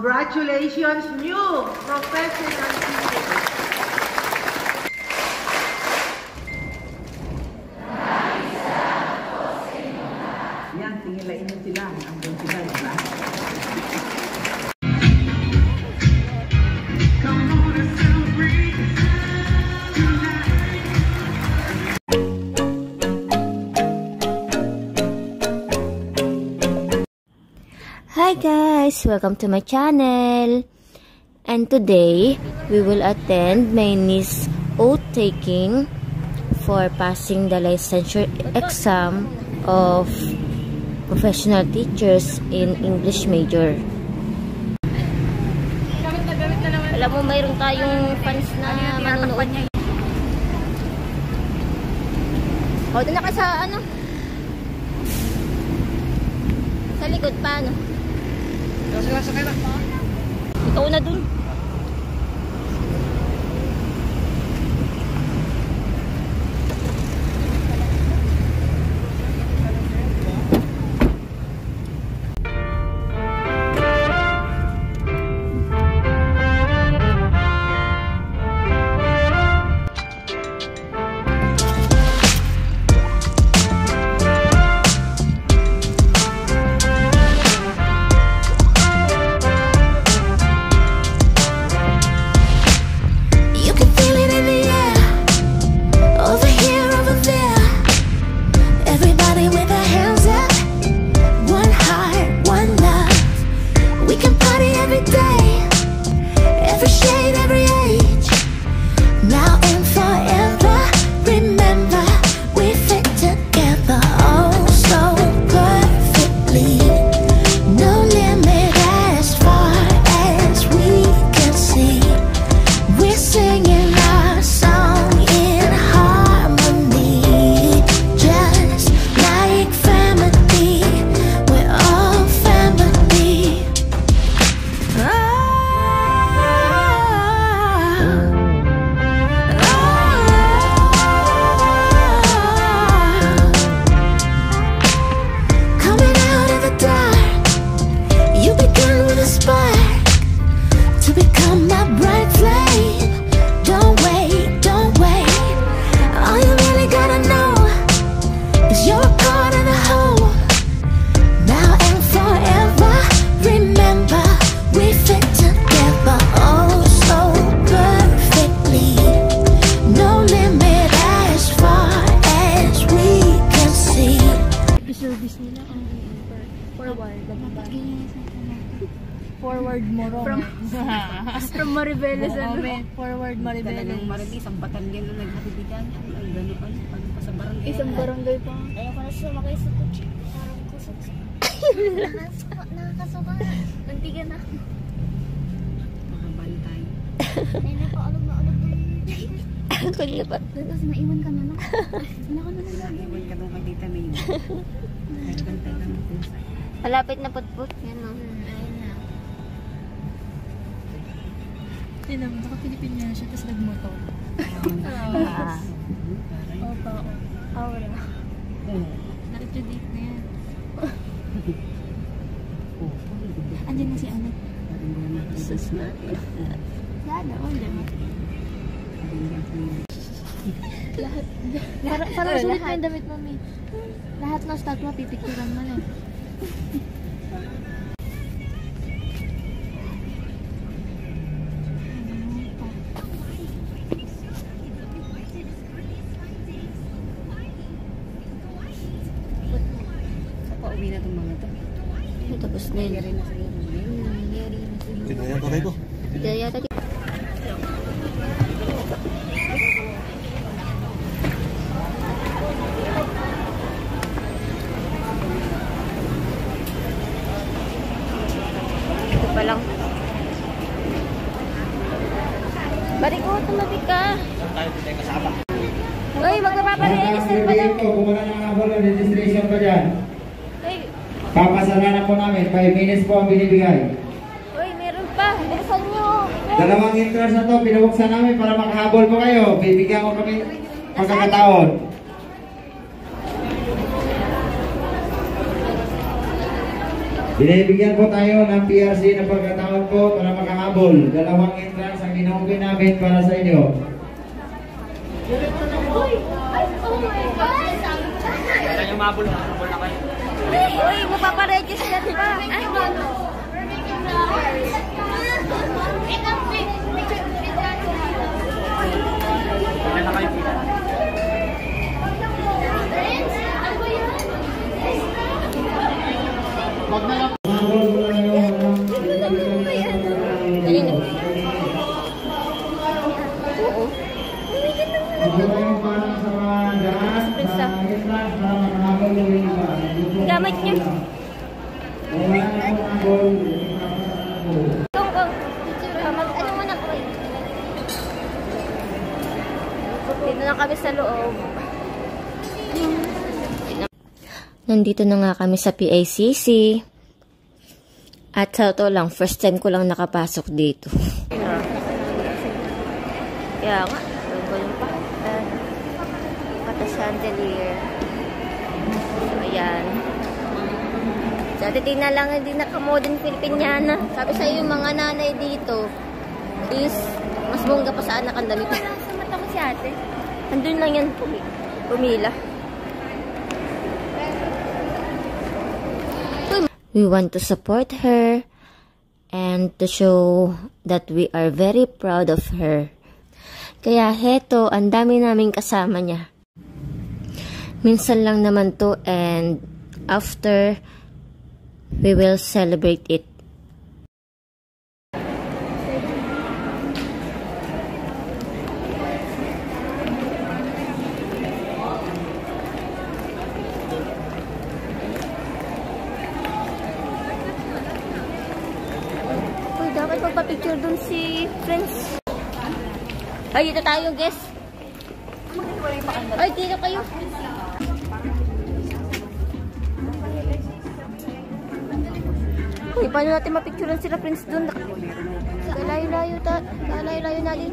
Congratulations, new professional teachers. Yan, tingilain mo sila. Ang doon sila, diba? Hi guys! Welcome to my channel! And today, we will attend my niece's oath taking for passing the licensure exam of professional teachers in English major. Alam mo, mayroon tayong fans na manonood. O, doon na ka sa ano? Sa likod pa, ano? Ikaw na dun. Forward mo from Maribeles forward Maribeles. Talagang Maribeles, ang batalyon na naghatibigan. Ay, gano'n pa. Sa barangay. Isang barangay pa. Ayaw ko na sumakay sa kutsi. Parang kusog sa... Nakakasuka. Nantigan na. Makabali tayo. Ay, napaalog na alog na. Kunya ba? Kasi naiwan ka na lang. Wala ka na lang lagi. Naiwan ka doon kay Tita May. Nagbantay lang ako. Malapit na putput. Yan o. Ayun na. Tignan mo, naka-Pilipinian siya, tapos nag-motor. Opa. Aura. Nakitudate na yan. Andiyan na si Ana. Sus na. Sana, wala mo. Lahat. Parang sulit na yung damit, mami. Lahat ng statwa, pipicturan mo na. Pauwi na itong mga ito. Tapos na yun. Nangyari na sa iyo. Nangyari na sa iyo. Kaya yata kayo. Kaya yata dito. Ito pa lang. Bari ko, tumabi ka. Uy, magpapare-register pa lang. Kung wala nang habol ng registration pa dyan, Uy, papasara na po namin. 5 minutes po ang binibigay. uy, meron pa. Bilisan nyo. Dalawang entrance na to, pinabuksan namin para makahabol po kayo. Bibigyan ko kami pagkakataon. Binibigyan po tayo ng PRC na pagkakataon po makahabol. Dalawang entrance ang inopen namin para sa inyo. Uy, mapaparegister pa. Ay, gamit niyo. Ano mo na ko? Dito na kami sa loob. Nandito na nga kami sa PACC. At sa totoo lang, first time ko lang nakapasok dito. Kaya nga, ko yung pakatan. Kata chandelier. So, ayan. Dati tina lang hindi nakamodern Filipiniana. Sabi sa'yo yung mga nanay dito is mas bongga pa sa anak ang damit. Sa mata ko si ate. Andun lang yan pumila. We want to support her and to show that we are very proud of her. Kaya heto, ang dami naming kasama niya. Minsan lang naman to and after we will celebrate it. Uy, dapat magpa-picture dun si Friends. Ay, dito tayo, guys. Ay, dito kayo. Uy, paano natin mapicturean sila, Prince, dun? Kalayo-layo natin.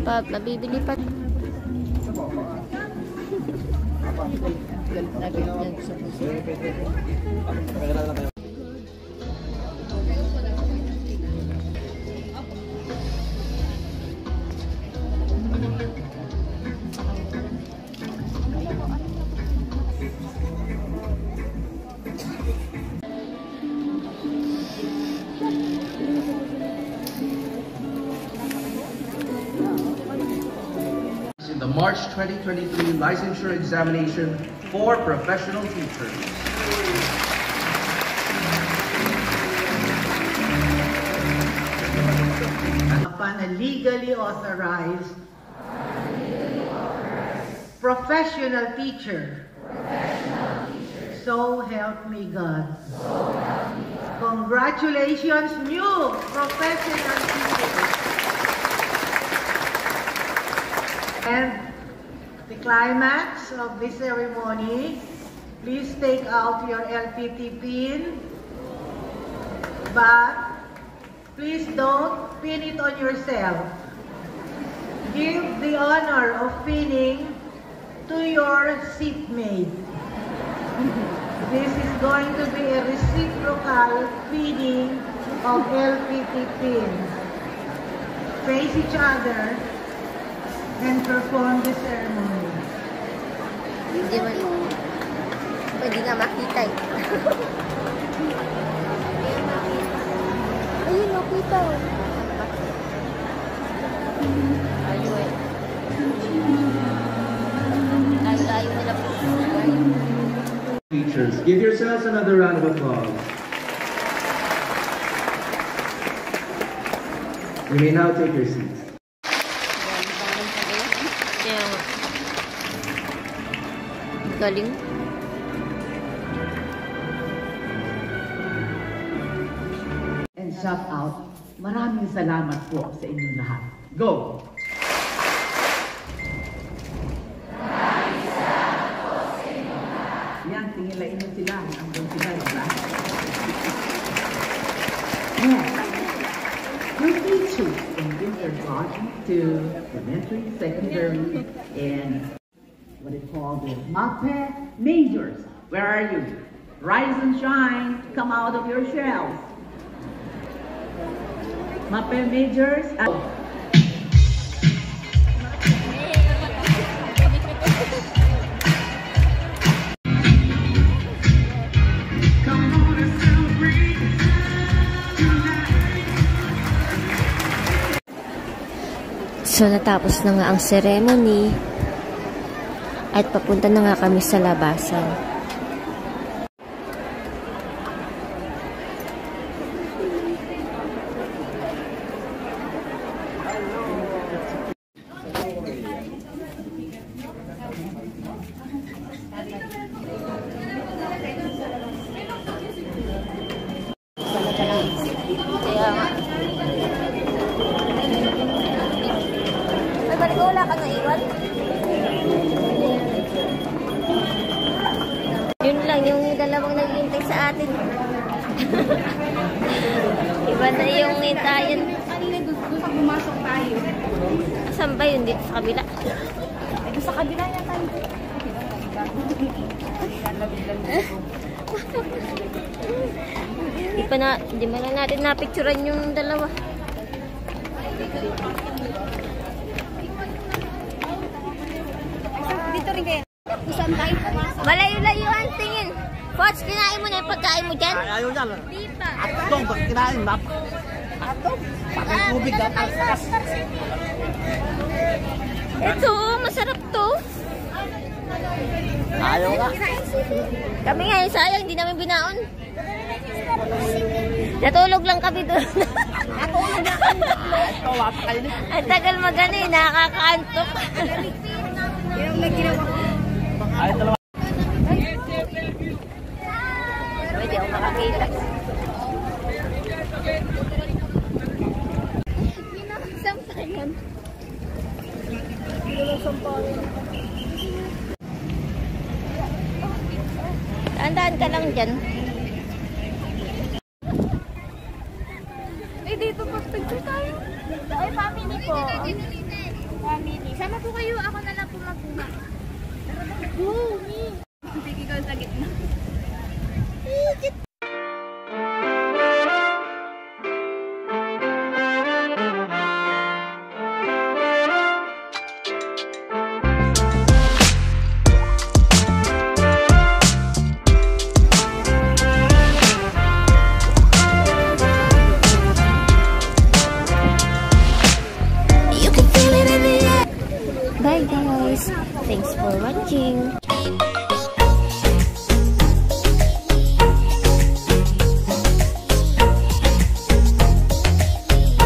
Mabibili pa. In the March 2023 licensure examination for professional teachers. Upon a legally authorized professional teacher. So help me God. Congratulations, new professional teacher. And the climax of this ceremony, please take out your LPT pin, but please don't pin it on yourself. Give the honor of pinning to your seatmate. This is going to be a reciprocal pinning of LPT pins. Face each other and perform the ceremony. Hindi man. Pwede nga makita eh. Ayun, nakita. Ayun. Layo nila po. Teachers, give yourselves another round of applause. You may now take your seats. Galing. And shout out, maraming salamat po sa inyong lahat. Go! Yan, tingilain mo sila. Hanggang sila, diba? Yes. Your teachers from kindergarten to elementary, secondary, and what they call the MAPE majors. Where are you? Rise and shine. Come out of your shells. Mapel Majors. So, natapos na nga ang ceremony at papunta na nga kami sa labasan. Kaya nga. Ay, balik ko wala ka naiwan? Yun lang, yung dalawang naghihintay sa atin. Iba na yung hintayan. Kanina doon sa pumasok tayo. Saan ba yun? Dito sa kabila? Ay, sa kabila niya tayo. Hindi pa na natin napicturan yung dalawa. Dito rin kayo. Saan tayo pumasok? Malayo-layo ang tingin. Poch, kinain mo na yung pagkain mo dyan? Ayaw niya. Di pa. Atong, pag kinain, atong. Pakay tubig, sakas. Ito, masarap to. Ayaw ka. Kami nga, sayang, hindi namin binaon. Natulog lang kami doon. Ang tagal magano eh, nakakaantok. Yung may ginawa ko. Ayaw dalawa. Pwede ako makakita. Sampayan. Tandaan ka lang dyan. Eh, dito pag-picture tayo. Ay, family po. Family. Sama po kayo. Ako na lang po magpuna.